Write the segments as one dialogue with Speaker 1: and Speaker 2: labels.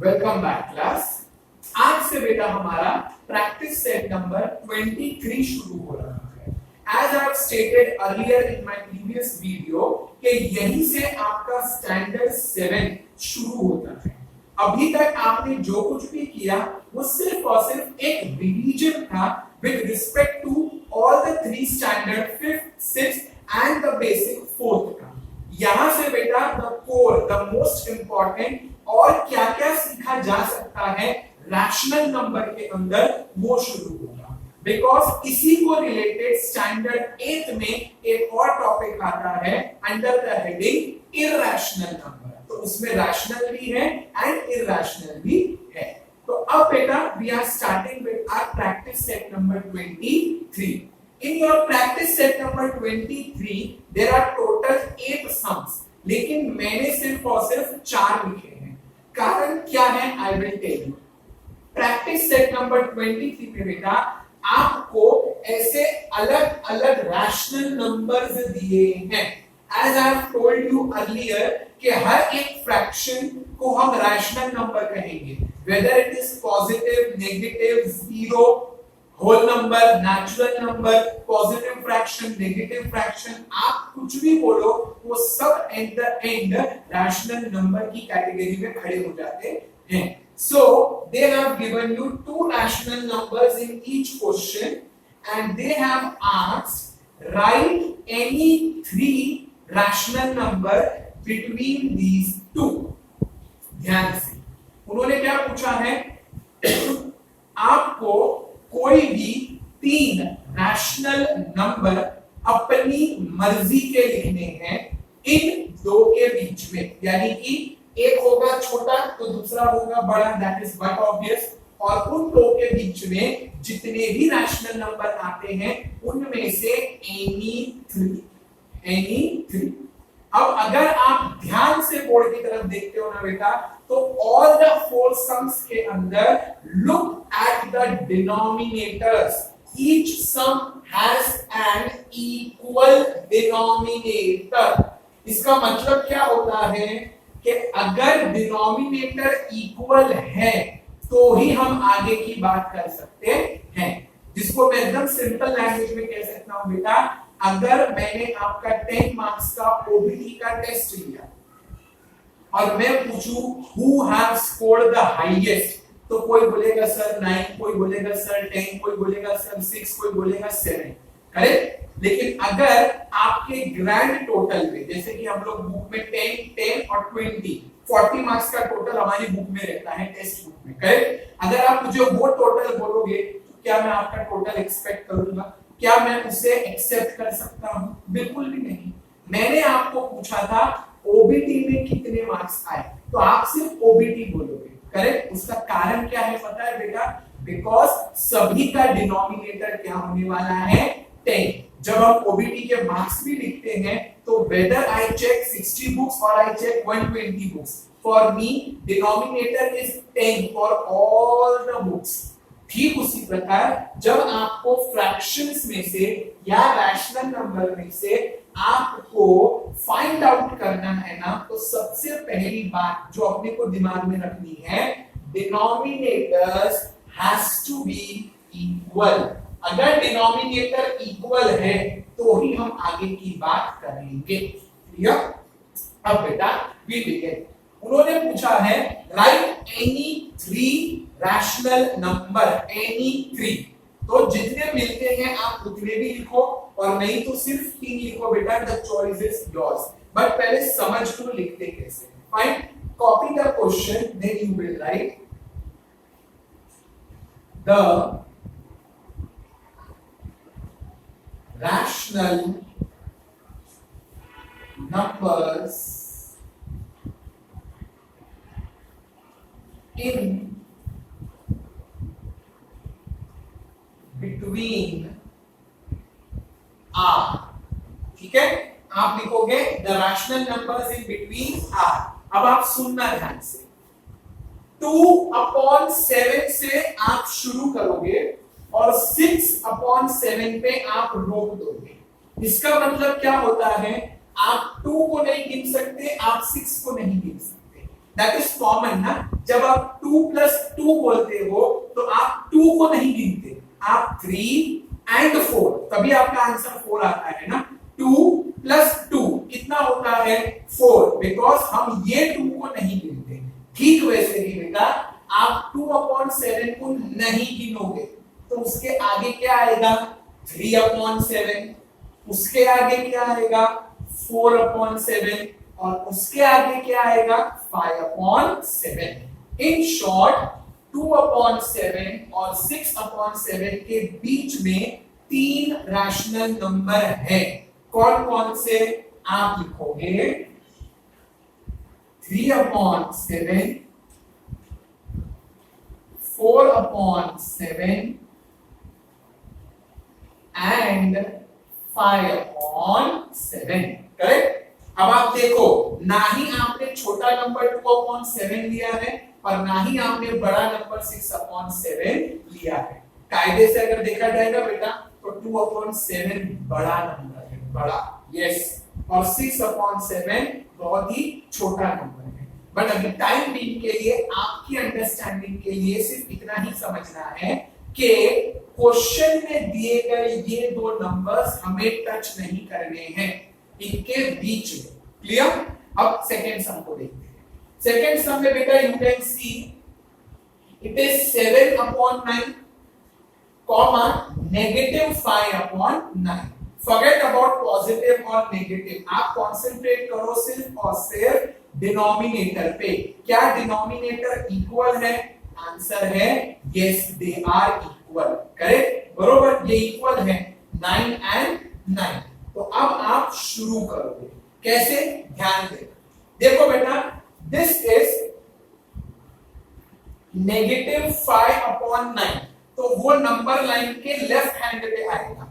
Speaker 1: Welcome back class. आज से बेटा हमारा प्रैक्टिस सेट नंबर 23 शुरू हो रहा है। As I have stated earlier in my previous video कि यहीं से आपका स्टैंडर्ड 7 शुरू होता है। अभी तक आपने जो कुछ भी किया वो सिर्फ और सिर्फ एक रिवीजन था with respect to all the 3 standard 5th, 6th and the basic 4th का। यहां से बेटा the core, the most important और क्या क्या सीखा जा सकता है रैशनल नंबर के अंदर वो शुरू होगा। बिकॉज इसी को रिलेटेड स्टैंडर्ड 8 में एक और टॉपिक आता है under the heading irrational number. तो उसमें रैशनल भी है एंड इरैशनल भी है। तो अब बेटा we are starting with our practice set number 23। In your practice set number 23 there are total 8 sums, लेकिन मैंने सिर्फ और सिर्फ 4 लिखे हैं। कारण क्या है I will tell you. Practice set number 23 में बेटा आपको ऐसे अलग अलग रैशनल नंबर्स दिए हैं। As I have told you earlier कि हर एक फ्रैक्शन को हम रैशनल नंबर कहेंगे, whether it is positive, negative, zero, whole number, natural number, positive fraction, negative fraction, आप कुछ भी बोलो वो सब at the end rational number की कैटेगरी में खड़े हो जाते हैं। So they have given you 2 rational numbers in each question and they have asked write any 3 rational number between these two। ध्यान से उन्होंने क्या पूछा है आपको कोई भी 3 रैशनल नंबर अपनी मर्जी के लिखने हैं इन दो के बीच में, यानी कि एक होगा छोटा तो दूसरा होगा बड़ा, दैट इज बट ऑब्वियस। और उन दो के बीच में जितने भी रैशनल नंबर आते हैं उनमें से एनी 3। अब अगर आप ध्यान से बोर्ड की तरफ देखते हो ना बेटा, तो ऑल द 4 सम्स के अंदर look at the denominators. Each sum has an equal denominator. इसका मतलब क्या होता है कि अगर डिनोमिनेटर इक्वल है तो ही हम आगे की बात कर सकते हैं। जिसको मैं एकदम सिंपल लैंग्वेज में कह सकता हूं बेटा, अगर मैंने आपका 10 मार्क्स का ओबीटी का टेस्ट लिया और मैं पूछूं who have scored the highest, तो कोई बोलेगा सर 9, कोई बोलेगा सर 10, कोई बोलेगा सर 6, कोई बोलेगा 7, करेक्ट। लेकिन अगर आपके ग्रैंड टोटल में, जैसे कि हम लोग बुक में 10 और 40 मार्क्स का टोटल हमारी बुक में रहता है टेक्स्ट बुक में, करेक्ट। अगर आप मुझे वो टोटल बोलोगे तो क्या मैं आपका टोटल एक्सपेक्ट करूंगा? क्या मैं उसे एक्सेप्ट कर सकता हूं? बिल्कुल भी नहीं। मैंने आपको पूछा था ओबीटी में कितने मार्क्स आए, तो आप सिर्फ ओबीटी बोलोगे, करेक्ट। उसका कारण क्या है पता है बेटा? बिकॉज सभी का डिनोमिनेटर क्या होने वाला है? 10। जब हम ओबीटी के मार्क्स भी लिखते हैं तो वेदर आई चेक 60 बुक्स और I check 120 books, for me denominator is 10 for all the books. ठीक उसी प्रकार जब आपको फ्रैक्शंस में से या रैशनल नंबर में से आपको फाइंड आउट करना है ना, तो सबसे पहली बात जो अपने को दिमाग में रखनी है, denominators has to be equal. अगर डिनोमिनेटर इक्वल है तो ही हम आगे की बात करेंगे। क्लियर? अब बेटा वी बिगिन। उन्होंने पूछा है right any 3 rational number, any 3। तो जितने मिलते हैं आप उतने भी लिखो और नहीं तो सिर्फ 3 लिखो बेटा, the choice is yours. But पहले समझ लो लिखते कैसे। Fine, copy the question, then you will write the rational numbers in between r। ठीक है, आप लिखोगे the rational numbers in between r। अब आप सुनना ध्यान से, 2/7 से आप शुरू करोगे और 6/7 पे आप रोक दोगे। इसका मतलब क्या होता है? आप 2 को नहीं गिन सकते, आप 6 को नहीं गिन सकते। दैट इज कॉमन ना। जब आप 2 प्लस 2 बोलते हो तो आप 2 को नहीं गिनते, आप 3 एंड 4, तभी आपका आंसर 4 आता है ना। 2 प्लस 2 कितना होता है 4, बिकॉज हम ये 2 को नहीं गिनते। ठीक वैसे ही बेटा आप 2/7 को नहीं गिनोगे तो उसके आगे क्या आएगा 3/7, उसके आगे क्या आएगा 4/7 और उसके आगे क्या आएगा 5/7। इन शॉर्ट 2/7 और 6/7 के बीच में 3 रैशनल नंबर है। कौन कौन से आप लिखोगे 3/7, 4/7 एंड 5/7। करेक्ट। अब आप देखो ना ही आपने छोटा नंबर 2/7 लिया है और ना ही आपने बड़ा नंबर 6/7 लिया है। कायदे से अगर देखा जाएगा बेटा तो 2/7 बड़ा नंबर है, बड़ा, यस, और 6/7 बहुत ही छोटा नंबर है। बट अभी टाइम बीइंग के लिए आपकी अंडरस्टैंडिंग के लिए सिर्फ इतना ही समझना है कि क्वेश्चन में दिए गए ये दो नंबर्स हमें टच नहीं करने हैं, इनके बीच में। क्लियर। अब सेकेंड सम को देखते हैं। सेकेंड सम में बेटा you can see it is 7/9 comma -5/9। Forget about positive और नेगेटिव, आप कंसंट्रेट करो सिर्फ और सिर्फ डिनोमिनेटर पे। क्या डिनोमिनेटर इक्वल है? आंसर है yes, they are equal. Correct, बरोबर, ये इक्वल है 9 एंड 9। तो अब आप शुरू करोगे कैसे, ध्यान देना। देखो बेटा दिस इज -5/9, तो वो नंबर लाइन के लेफ्ट हैंड पे आएगा।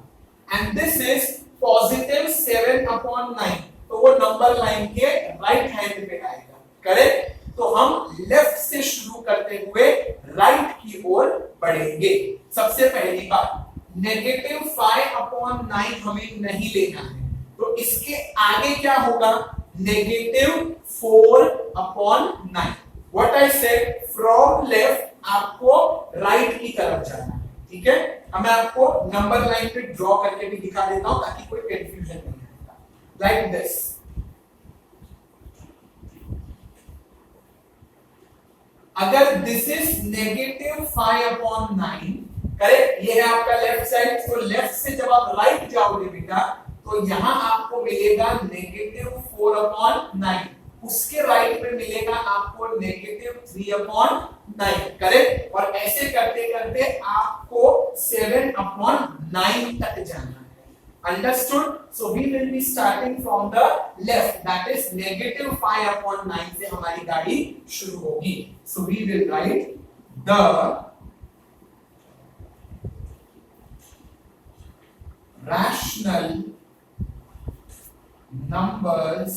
Speaker 1: एंड दिस इज +7/9, तो वो नंबर लाइन के राइट हैंड पे आएगा। करेक्ट। तो हम लेफ्ट से शुरू करते हुए राइट की ओर बढ़ेंगे। सबसे पहली बात -5/9 हमें नहीं लेना है, तो इसके आगे क्या होगा -4/9। What I said, from left आपको राइट की तरफ जाना है। ठीक है, मैं आपको नंबर लाइन पे ड्रॉ करके भी दिखा देता हूं ताकि कोई कंफ्यूजन नहीं आएगा। लाइक दिस, अगर दिस इज -5/9, करेक्ट, ये है आपका लेफ्ट साइड, तो लेफ्ट से जब आप राइट जाओगे बेटा तो यहां आपको मिलेगा -4/9, उसके राइट में मिलेगा आपको -3/9। करेक्ट। और ऐसे करते करते आपको 7/9 तक जाना है। Understood? So we will be starting from the left, that is -5/9 से हमारी गाड़ी शुरू होगी। So we will write the rational numbers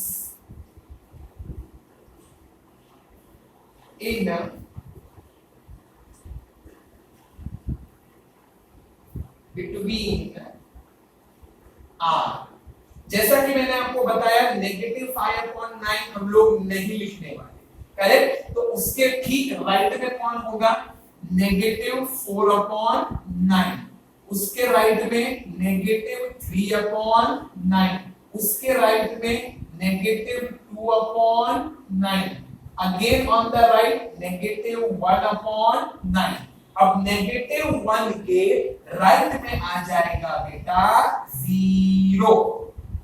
Speaker 1: in between R। जैसा कि मैंने आपको बताया -5/9 हम लोग नहीं लिखने वाले। करेक्ट। तो उसके ठीक राइट में कौन होगा -4/9, उसके राइट में -3/9, उसके राइट में -2/9, अगेन ऑन द राइट -1/9। अब -1 के राइट में आ जाएगा बेटा 0।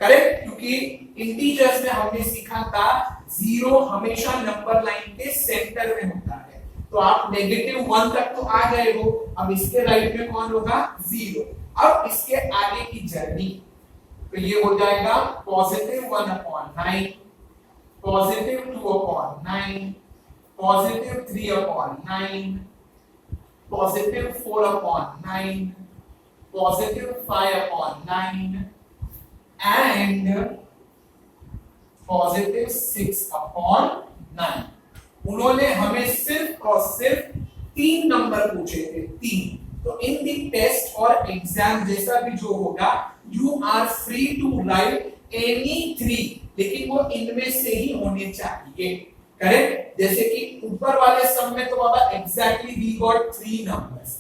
Speaker 1: करेक्ट, क्योंकि इंटीजर्स में हमने सीखा था 0 हमेशा नंबर लाइन के सेंटर में होता है। तो आप -1 तक तो आ गए हो, अब इसके राइट में कौन होगा 0। अब इसके आगे की जर्नी, तो ये हो जाएगा +1/9, +2/9, +3/9, +4/9, +5/9 and +6/9। उन्होंने हमें सिर्फ और सिर्फ 3 नंबर पूछे थे, 3। तो इन दी टेस्ट और एग्जाम जैसा भी जो होगा you are free to write any 3, लेकिन वो इनमें से ही होने चाहिए। करेक्ट। जैसे कि ऊपर वाले सम में तो बाबा exactly we got 3 numbers,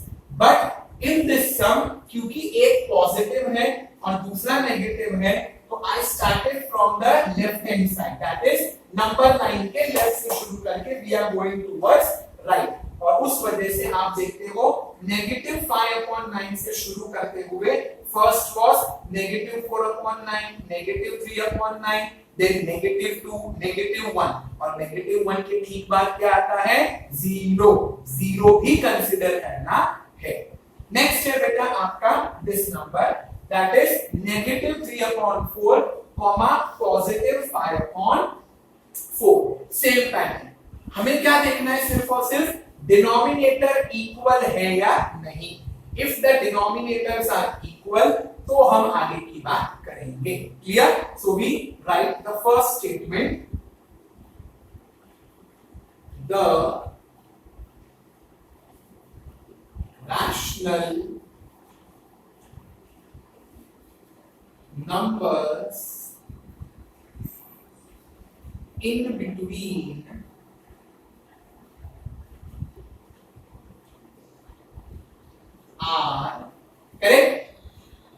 Speaker 1: but in this sum क्योंकि एक पॉजिटिव है और दूसरा नेगेटिव है, तो I started from the left hand side, that is number line के लेफ्ट से शुरू करके we are going towards right, और उस वजह से आप देखते हो -5/9 से शुरू करते हुए फर्स्ट वाज -4/9, -3/9, then -2, -1 और -1 के ठीक बाद क्या आता है 0, 0 भी कंसीडर करना है। नेक्स्ट है बेटा आपका this number that is -3/4, +5/4। Same pattern, हमें क्या देखना है सिर्फ और सिर्फ डिनोमिनेटर इक्वल है या नहीं। If the denominators are equal तो हम आगे की बात करेंगे। Clear? So we write the first statement, the rational numbers in between are correct.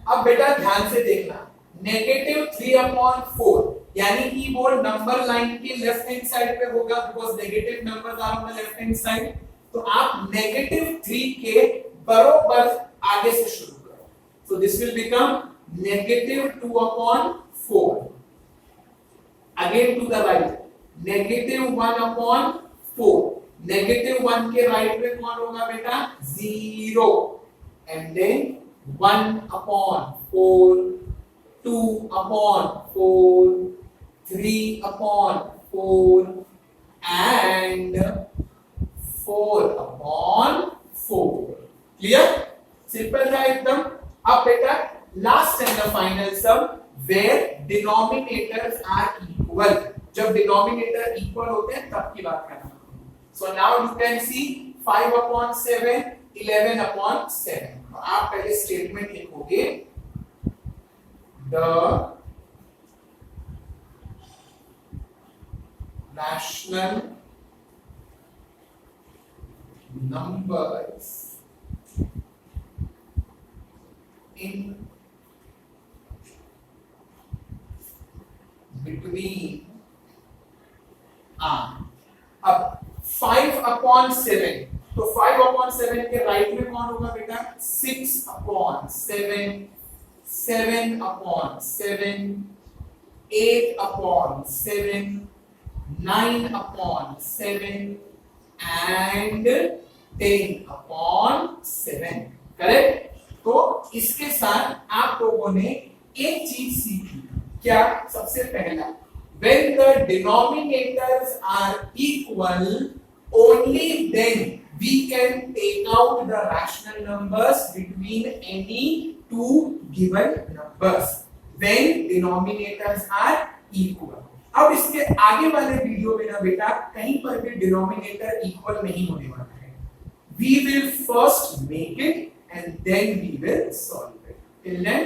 Speaker 1: अब बेटा ध्यान से देखना, -3/4 यानी कि वो नंबर लाइन के लेफ्ट हैंड साइड पे होगा, because negative numbers are on the left hand side. तो आप -3 के बरोबर आगे से शुरू करो, so this will become -2/4, again to the right -1/4, -1 के राइट में कौन होगा बेटा 0, and then 1/4, 2/4, 3/4 and 4/4। Clear? Simple था एकदम। अब बेटा last and the final sum where denominators are equal, जब डिनोमिनेटर इक्वल होते हैं तब की बात करना। So now you can see 5/7, 11/7। तो आप पहले स्टेटमेंट लिखोगे, the rational numbers in between are। अब 5/7, तो 5/7 के राइट में कौन होगा बेटा 6/7, 7/7, 8/7, 9/7 and 10/7। करेक्ट? तो इसके साथ आप लोगों ने एक चीज सीखी, क्या? सबसे पहला, when the denominators are equal only then we can take out the rational numbers between any two given numbers when denominators are equal। अब इसके आगे वाले वीडियो में ना बेटा कहीं पर भी डिनोमिनेटर इक्वल नहीं होने वाला है। We will first make it and then we will solve it। Till then